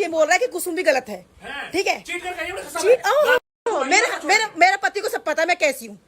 ये बोल रहा है कि कुसुम भी गलत है, ठीक है। चीट मेरे पति को सब पता है मैं कैसी हूँ।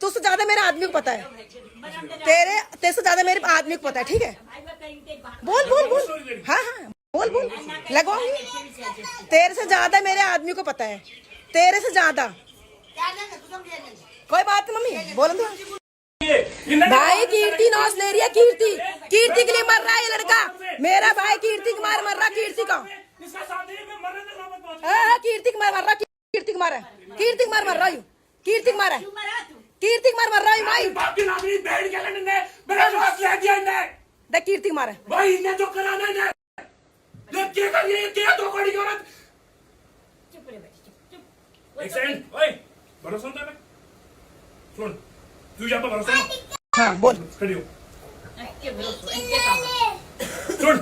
तुझसे ज्यादा मेरे आदमी को पता है, तेरे से ज्यादा मेरे आदमी को पता है, ठीक है। बोल बोल बोल, हाँ हाँ बोल बोल, लगाऊंगी। तेरे से ज्यादा मेरे आदमी को पता है, तेरे से ज्यादा। कोई बात नहीं मम्मी, बोलो तो। भाई कीर्ति नौस ले रही है, कीर्ति कीर्ति के लिए मर रहा है ये लड़का। मेरा भाई कीर्ति कुमार मर रहा, कीर्ति का कीर्ति कुमार मर रहा, कीर्ति कुमार है, कीर्ति कुमार मर रहा हूँ, कीर्ति कुमार है, कीर्ति कुमार मर रहा हूँ भाई। देख कीर्ति कुमार है भाई, इन्हें जो कराना है क्या दो बड़ी औरत। एक सेकंड, ओए भरोसा होता है, सुन तू यहाँ पर भरोसा। हाँ बोल, खड़ी हो, सुन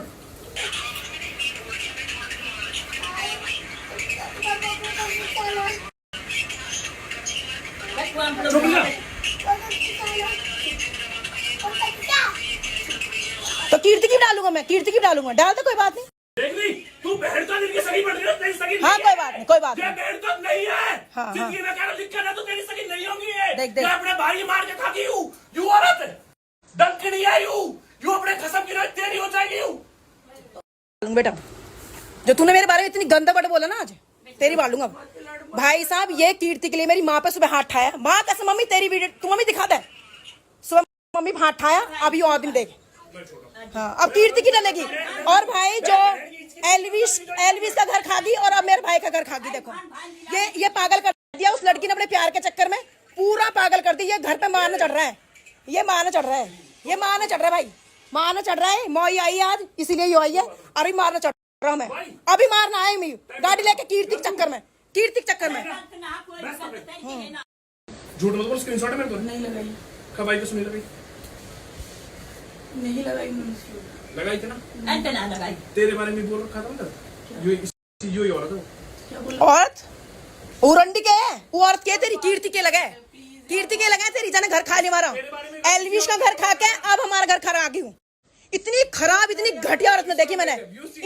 चुप ना। तो कीर्ति की डालूंगा मैं, कीर्ति की डालूंगा, डाल दे कोई बात नहीं। देख ली तू बहन तो नहीं सगी बन रही है, तेरी सगी हाँ कोई बात नहीं, कोई बात नहीं। बहन तो नहीं है, हाँ, जिंदगी में क्या दिक्कत है तो तेरी सगी नहीं होगी ये। देख देख, मैं अपने भाई मार के खाती हूँ, यू औरत डंकनी है, यू अपने कसम की तेरी हो जाएगी यू। बेटा जो तूने मेरे बारे में इतनी गंदा वर्ड बोला ना आज, तेरी बालूंगा। भाई साहब ये कीर्ति के लिए मेरी माँ पे सुबह हाथ उठाया, माँ कैसे मम्मी तेरी वीडियो तू मम्मी दिखा दे, सुबह मम्मी हाथ उठाया, अब ये आदमी देख। हाँ अब कीर्ति की डलेगी। और भाई जो एलविस का घर खा गई और अब मेरे भाई का घर खा गई। देखो ये पागल कर दिया उस लड़की ने अपने प्यार के चक्कर में, पूरा पागल कर दिया। ये घर पे मारने चढ़ रहा है, ये मारने चढ़ रहा है, ये मारने चढ़ रहा है भाई, मारने चढ़ रहा है। मौई आई आज इसीलिए ये आई है, अभी मारने चढ़ रहा हूँ मैं, अभी मारना आए मैं गाड़ी लेके कीर्ति के चक्कर में, कीर्ति के चक्कर में। झूठ मत बोल, स्क्रीनशॉट है मेरे को। नहीं लगाई, कब आई तो नहीं लगाई, नहीं लगाई, लगाई थी ना, ना लगाई। तेरे बारे में बोल रखा था ना, यो औरत है। औरत उरंडी के है वो, औरत के तेरी कीर्ति के लगे, कीर्ति के लगे तेरी जाने घर खाने वाला। एलविश का घर खा के अब हमारा घर खा गई हूँ। इतनी खराब इतनी घटिया औरत ने देखी मैंने,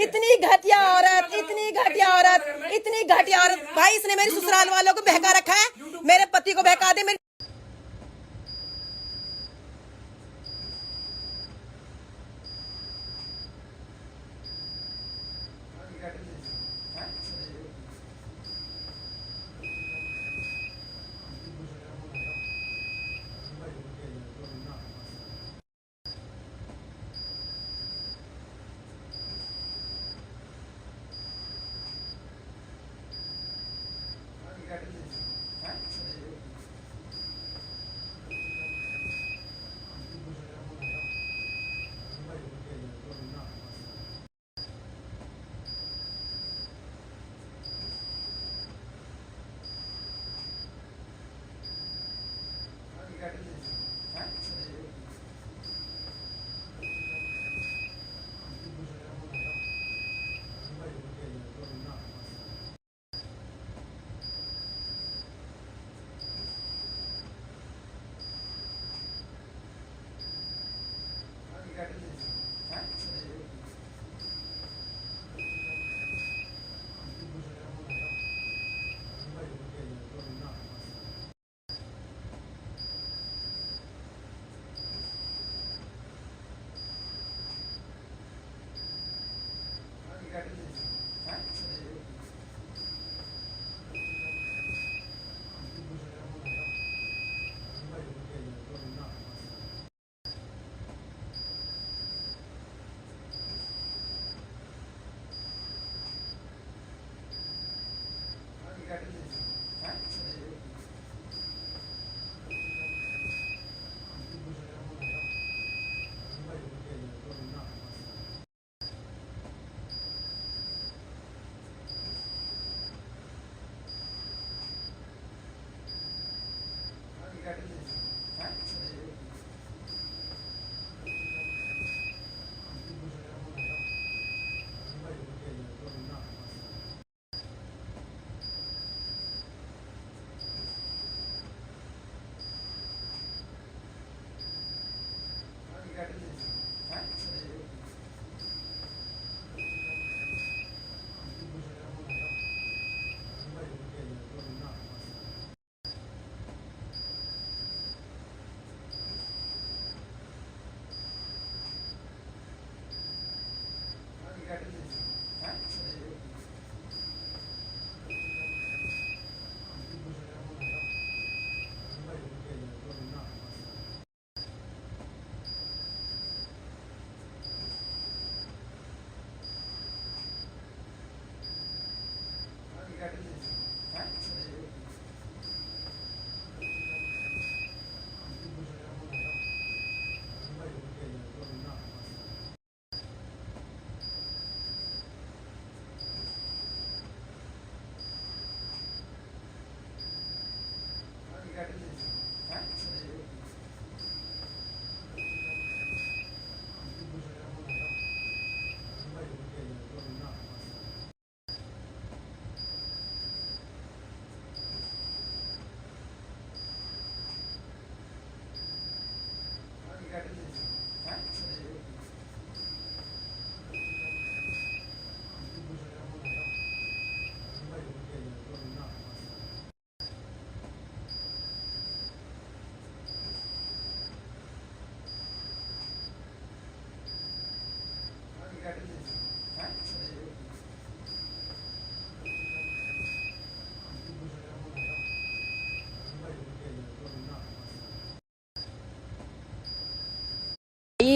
इतनी घटिया औरत, इतनी घटिया औरत, इतनी घटिया औरत। भाई इसने मेरे ससुराल वालों को बहका रखा है, मेरे पति को बहका दे, मेरी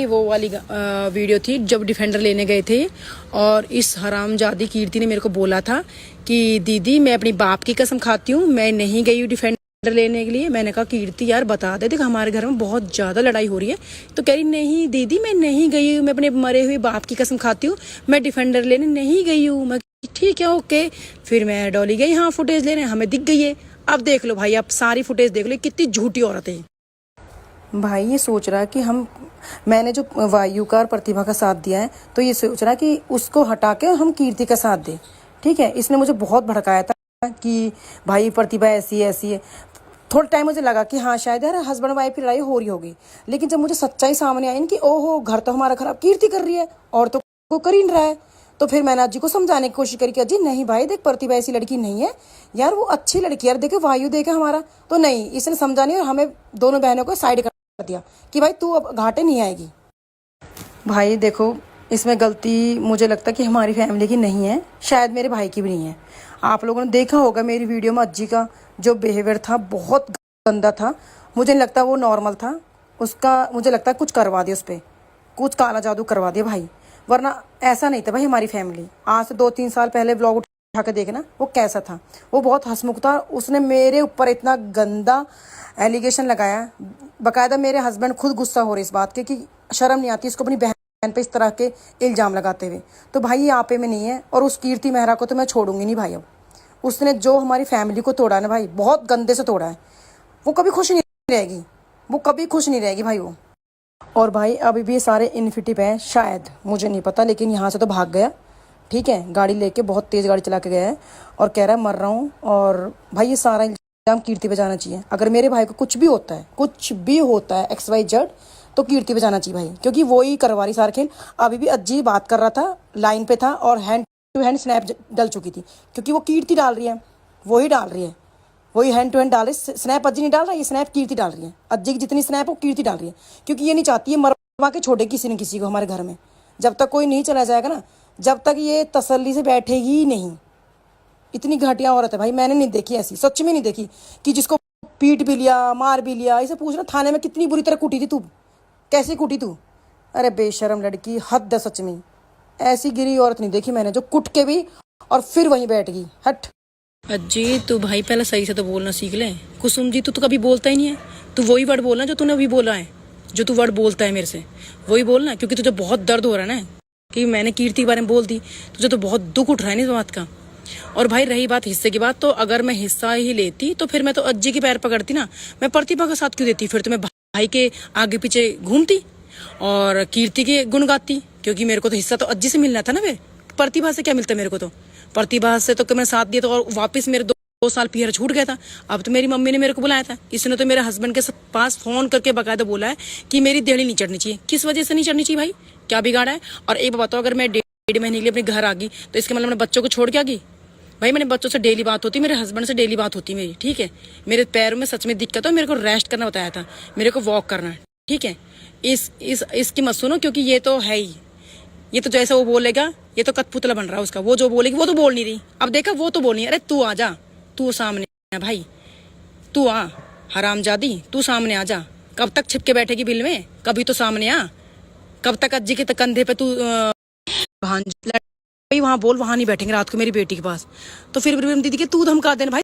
भाई वो वाली वीडियो थी जब डिफेंडर लेने गए थे और इस हरामजादी कीर्ति ने मेरे को बोला था कि दीदी मैं अपनी बाप की कसम खाती हूँ, मैं नहीं गई हूँ डिफेंडर लेने के लिए। मैंने कहा कीर्ति यार बता दे, देख हमारे घर में बहुत ज़्यादा लड़ाई हो रही है। तो कह रही नहीं दीदी मैं नहीं गई हूँ, मैं अपने मरे हुए बाप की कसम खाती हूँ, मैं डिफेंडर लेने नहीं गई हूँ। मैं ठीक है ओके। फिर मैं डॉली गई हाँ फुटेज लेने, हमें दिख गई है। अब देख लो भाई, अब सारी फुटेज देख लो कितनी झूठी औरत है भाई। ये सोच रहा है कि मैंने जो वायु का और प्रतिभा का साथ दिया है, तो ये सोच रहा है कि उसको हटा के हम कीर्ति का साथ दें। ठीक है, इसने मुझे बहुत भड़काया था कि भाई प्रतिभा ऐसी है। थोड़ा टाइम मुझे लगा कि हाँ शायद यार हस्बैंड वाइफ की लड़ाई हो रही होगी, लेकिन जब मुझे सच्चाई सामने आई कि ओहो घर तो हमारा खराब कीर्ति कर रही है और तो को कर ही नहीं रहा है, तो फिर मैंने अज्जी को समझाने की कोशिश करी कि अज्जी नहीं भाई देख प्रतिभा ऐसी लड़की नहीं है यार, वो अच्छी लड़की यार, देखे वायु देखे हमारा। तो नहीं, इसने समझा नहीं और हमें दोनों बहनों को साइड कर दिया कि भाई तू अब घाटे नहीं आएगी। भाई देखो इसमें गलती मुझे लगता है कि हमारी फैमिली की नहीं है, शायद मेरे भाई की भी नहीं है। आप लोगों ने देखा होगा मेरी वीडियो में अज्जी का जो बिहेवियर था बहुत गंदा था। मुझे नहीं लगता वो नॉर्मल था, उसका मुझे लगता है कुछ करवा दिया, उस पर कुछ काला जादू करवा दिया भाई, वरना ऐसा नहीं था भाई हमारी फैमिली। आज से 2-3 साल पहले व्लॉग उठा के देखना वो कैसा था, वो बहुत हंसमुख था। उसने मेरे ऊपर इतना गंदा एलिगेशन लगाया, बाकायदा मेरे हस्बैंड खुद गुस्सा हो रहे इस बात के कि शर्म नहीं आती इसको अपनी बहन पे इस तरह के इल्ज़ाम लगाते हुए। तो भाई ये आपे में नहीं है, और उस कीर्ति मेहरा को तो मैं छोड़ूंगी नहीं भाई। अब उसने जो हमारी फैमिली को तोड़ा है ना भाई, बहुत गंदे से तोड़ा है, वो कभी खुश नहीं रहेगी, वो कभी खुश नहीं रहेगी भाई वो। और भाई अभी भी ये सारे इन्फिटिव हैं शायद, मुझे नहीं पता, लेकिन यहाँ से तो भाग गया। ठीक है, गाड़ी लेके बहुत तेज़ गाड़ी चला के गया है और कह रहा है मर रहा हूँ। और भाई ये सारा इल्ज़ाम कीर्ति पे जाना चाहिए। अगर मेरे भाई को कुछ भी होता है XYZ तो कीर्ति पे जाना चाहिए भाई, क्योंकि वो ही करवा रही सारा खेल। अभी भी अज्जी बात कर रहा था, लाइन पे था और हैंड टू हैंड स्नैप डल चुकी थी, क्योंकि वो कीर्ति डाल रही है, वही डाल रही है, वही हैंड टू हैंड डाल रही है। स्नैप अज्जी नहीं डाल रहा, ये स्नैप कीर्ति डाल रही है। अज्जी की जितनी स्नैप वो कीर्ति डाल रही है, क्योंकि ये नहीं चाहती है मरवा के छोड़े किसी न किसी को हमारे घर में। जब तक कोई नहीं चला जाएगा ना, जब तक ये तसल्ली से बैठेगी ही नहीं। इतनी घटिया औरत है भाई, मैंने नहीं देखी ऐसी, सच में नहीं देखी, कि जिसको पीट भी लिया मार भी लिया। इसे पूछना थाने में कितनी बुरी तरह कुटी थी तू, कैसे कुटी तू? अरे बेशरम लड़की, हद है सच में। ऐसी गिरी औरत नहीं देखी मैंने जो कुट के भी और फिर वहीं बैठ गई। हट अज्जी तू भाई पहले सही से तो बोलना सीख ले। कुसुम जी तू तो कभी बोलता ही नहीं है, तू वही वर्ड बोलना जो तूने अभी बोला है, जो तू वर्ड बोलता है मेरे से वही बोलना, क्योंकि तुझे बहुत दर्द हो रहा है ना कि मैंने कीर्ति के बारे में बोल दी, तुझे तो बहुत दुख उठ रहा है ना इस बात का। और भाई रही बात हिस्से की बात, तो अगर मैं हिस्सा ही लेती तो फिर मैं तो अज्जी के पैर पकड़ती ना, मैं प्रतिभा का साथ क्यों देती? फिर तो मैं भाई के आगे पीछे घूमती और कीर्ति के गुण गाती, क्योंकि मेरे को तो हिस्सा तो अज्जी से मिलना था ना। वे प्रतिभा से क्या मिलता मेरे को? तो प्रतिभा से तो मैंने साथ दिया तो और वापस मेरे 2 साल पीछे छूट गया था। अब तो मेरी मम्मी ने मेरे को बुलाया था, इसने तो मेरे हस्बैंड के पास फोन करके बकायदा बोला है कि मेरी देहली नहीं चढ़नी चाहिए। किस वजह से नहीं चढ़नी चाहिए भाई, क्या बिगाड़ा है? और एक बात बताओ, अगर मैं 1.5 महीने के लिए अपने घर आ गई तो इसके मतलब मैंने बच्चों को छोड़ के आ गई? भाई मैंने बच्चों से डेली बात होती, मेरे हस्बैंड से डेली बात होती मेरी। ठीक है, मेरे पैरों में सच में दिक्कत है, मेरे को रेस्ट करना बताया था, मेरे को वॉक करना है। ठीक है, इसकी मत सुनो, क्योंकि ये तो है ही, ये तो जैसे वो बोलेगा ये तो कठपुतला बन रहा है उसका। वो जो बोलेगी वो तो बोल नहीं रही, अब देखा वो तो बोल नहीं। अरे तू आ जा, तू सामने आ भाई, तू आ हरामजादी, तू सामने आ जा। कब तक छिपके बैठेगी बिल में? कभी तो सामने आ। कब तक अज्जी के कंधे पे तू भाई वहां बोल, वहां नहीं बैठेंगे रात को मेरी बेटी के पास। तो फिर दीदी के तू धमका देना भाई।